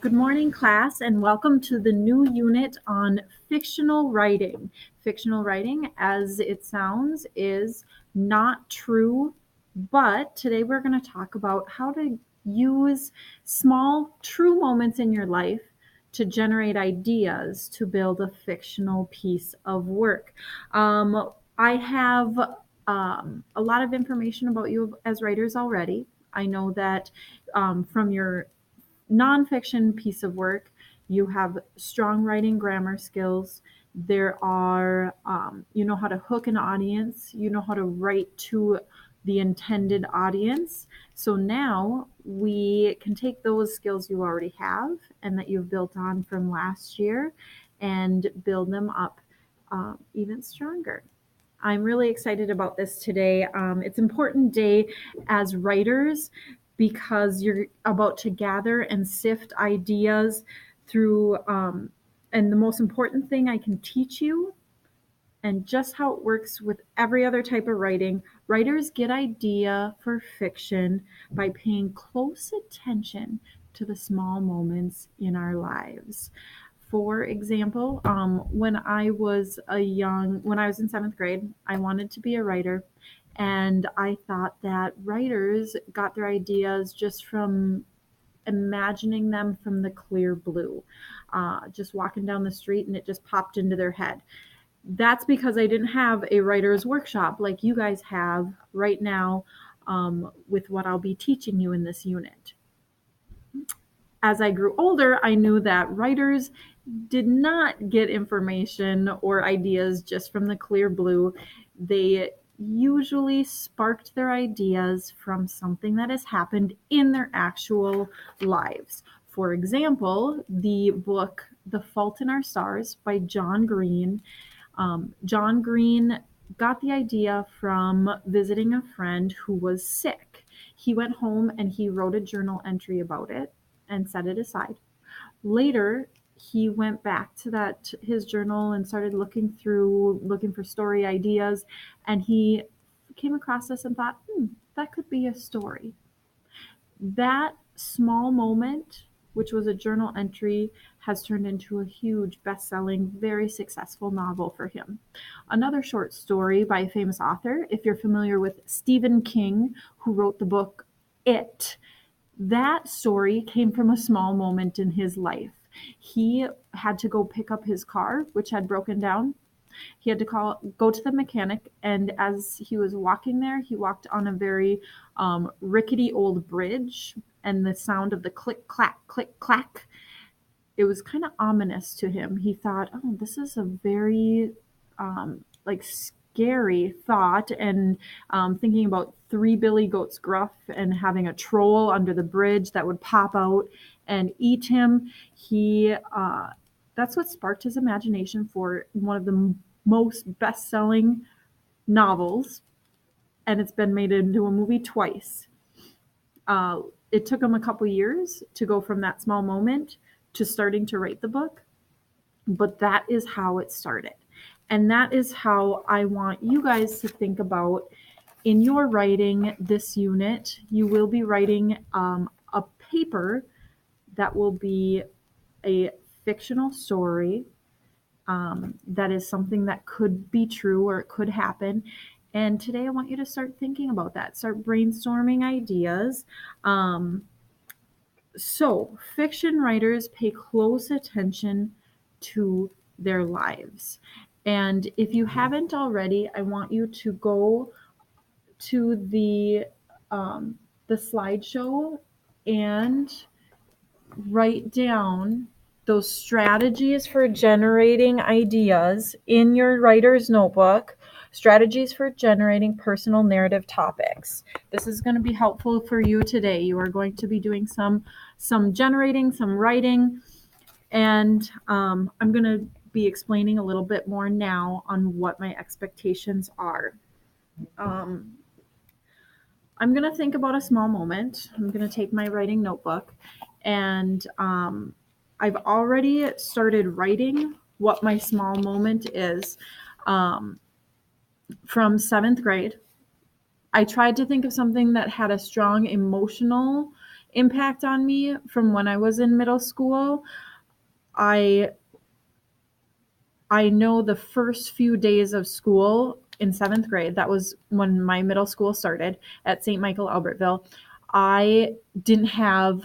Good morning, class, and welcome to the new unit on fictional writing. Fictional writing, as it sounds, is not true, but today we're going to talk about how to use small, true moments in your life to generate ideas to build a fictional piece of work. I have a lot of information about you as writers already. I know that from your nonfiction piece of work, you have strong writing grammar skills. There are, you know how to hook an audience, you know how to write to the intended audience. So now we can take those skills you already have and that you've built on from last year and build them up even stronger. I'm really excited about this today. It's an important day as writers because you're about to gather and sift ideas through, and the most important thing I can teach you, and just how it works with every other type of writing, writers get idea for fiction by paying close attention to the small moments in our lives. For example, when I was in seventh grade, I wanted to be a writer, and I thought that writers got their ideas just from imagining them from the clear blue, just walking down the street and it just popped into their head. That's because I didn't have a writer's workshop like you guys have right now with what I'll be teaching you in this unit. As I grew older, I knew that writers did not get information or ideas just from the clear blue. They usually sparked their ideas from something that has happened in their actual lives. For example, the book The Fault in Our Stars by John Green. John Green got the idea from visiting a friend who was sick. He went home and he wrote a journal entry about it and set it aside. Later, he went back to his journal and started looking for story ideas, and he came across this and thought, that could be a story. That small moment, which was a journal entry, has turned into a huge best-selling, very successful novel for him. Another short story by a famous author, if you're familiar with Stephen King, who wrote the book It, that story came from a small moment in his life. He had to go pick up his car, which had broken down. He had to go to the mechanic, and as he was walking there, he walked on a very rickety old bridge, and the sound of the click, clack, click, clack, it was kind of ominous to him. He thought, oh, this is a very scary thought, and thinking about three billy goats gruff and having a troll under the bridge that would pop out and eat him. That's what sparked his imagination for one of the most best-selling novels, and it's been made into a movie twice. It took him a couple years to go from that small moment to starting to write the book, but that is how it started. And that is how I want you guys to think about in your writing this unit. You will be writing a paper that will be a fictional story that is something that could be true or it could happen. And today I want you to start thinking about that, start brainstorming ideas. So, fiction writers pay close attention to their lives. And if you haven't already, I want you to go to the slideshow and write down those strategies for generating ideas in your writer's notebook, strategies for generating personal narrative topics. This is going to be helpful for you today. You are going to be doing some generating, some writing, and I'm going to be explaining a little bit more now on what my expectations are. I'm going to think about a small moment. I'm going to take my writing notebook, and I've already started writing what my small moment is. From seventh grade, I tried to think of something that had a strong emotional impact on me from when I was in middle school. I know the first few days of school in 7th grade, that was when my middle school started at St. Michael Albertville, I didn't have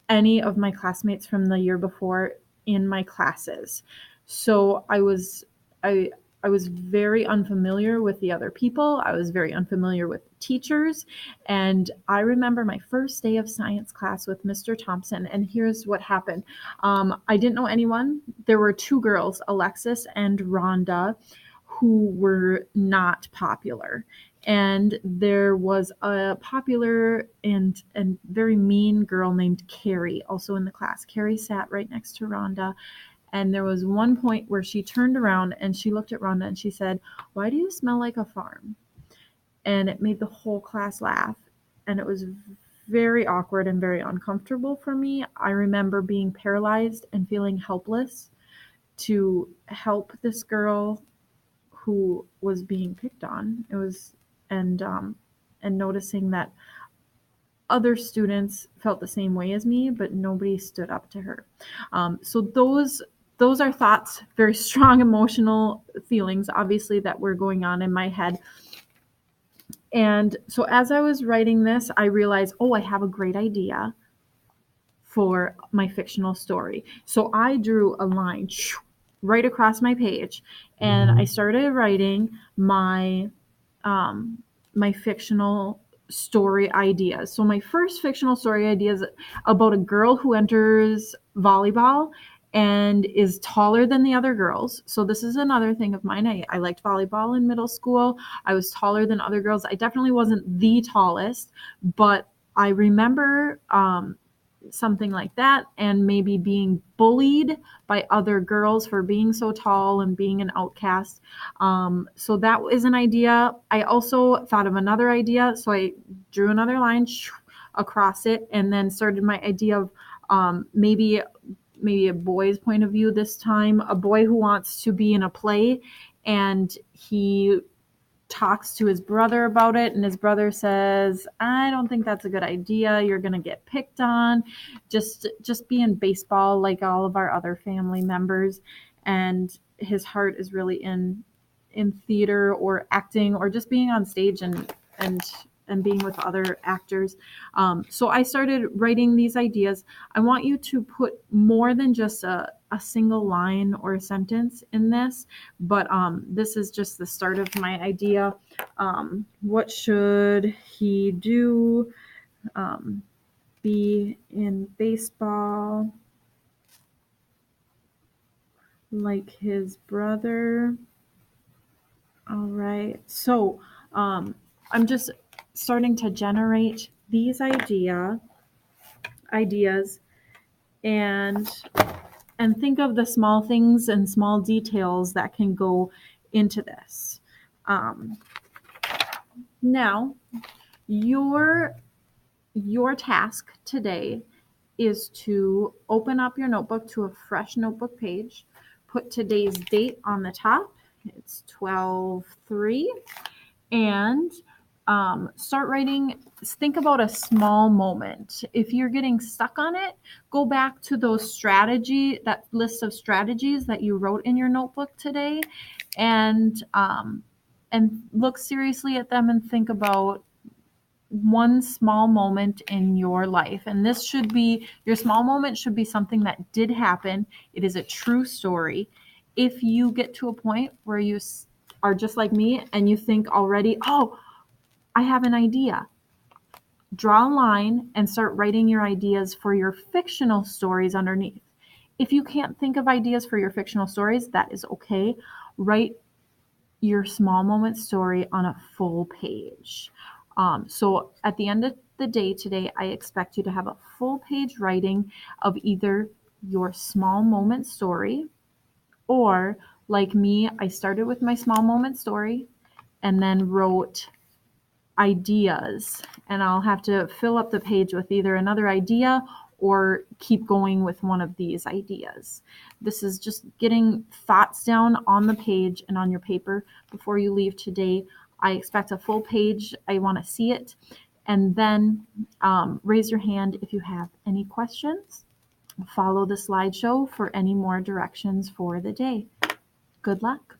any of my classmates from the year before in my classes. So I was very unfamiliar with the other people. I was very unfamiliar with teachers. And I remember my first day of science class with Mr. Thompson. And here's what happened. I didn't know anyone. There were 2 girls, Alexis and Rhonda, who were not popular. And there was a popular and very mean girl named Carrie also in the class. Carrie sat right next to Rhonda. And there was one point where she turned around and she looked at Rhonda and she said, "Why do you smell like a farm?" And it made the whole class laugh. And it was very awkward and very uncomfortable for me. I remember being paralyzed and feeling helpless to help this girl who was being picked on. It was, and noticing that other students felt the same way as me, but nobody stood up to her. So those are thoughts, very strong emotional feelings, obviously, that were going on in my head. And so as I was writing this, I realized, oh, I have a great idea for my fictional story. So I drew a line right across my page, and I started writing my my fictional story ideas. So my first fictional story idea is about a girl who enters volleyball and is taller than the other girls. So this is another thing of mine. I liked volleyball in middle school. I was taller than other girls. I definitely wasn't the tallest, but I remember something like that, and maybe being bullied by other girls for being so tall and being an outcast. So that is an idea. I also thought of another idea, so I drew another line across it, and then started my idea of maybe a boy's point of view this time, a boy who wants to be in a play, and he talks to his brother about it, and his brother says, "I don't think that's a good idea. You're going to get picked on. Just be in baseball like all of our other family members." And his heart is really in theater or acting or just being on stage and being with other actors. So I started writing these ideas. I want you to put more than just a single line or a sentence in this, but this is just the start of my idea. What should he do? Be in baseball like his brother. All right. So I'm just starting to generate these ideas and think of the small things and small details that can go into this. Now, your task today is to open up your notebook to a fresh notebook page, put today's date on the top. It's 12/3, and start writing. Think about a small moment. If you're getting stuck on it, go back to that list of strategies that you wrote in your notebook today, and look seriously at them and think about one small moment in your life. And your small moment should be something that did happen. It is a true story. If you get to a point where you are just like me and you think already, oh, I have an idea, draw a line and start writing your ideas for your fictional stories underneath. If you can't think of ideas for your fictional stories, that is okay. Write your small moment story on a full page. So at the end of the day today, I expect you to have a full page writing of either your small moment story, or like me, I started with my small moment story and then wrote ideas, and I'll have to fill up the page with either another idea or keep going with one of these ideas. This is just getting thoughts down on the page and on your paper before you leave today. I expect a full page. I want to see it. and then raise your hand if you have any questions. Follow the slideshow for any more directions for the day. Good luck.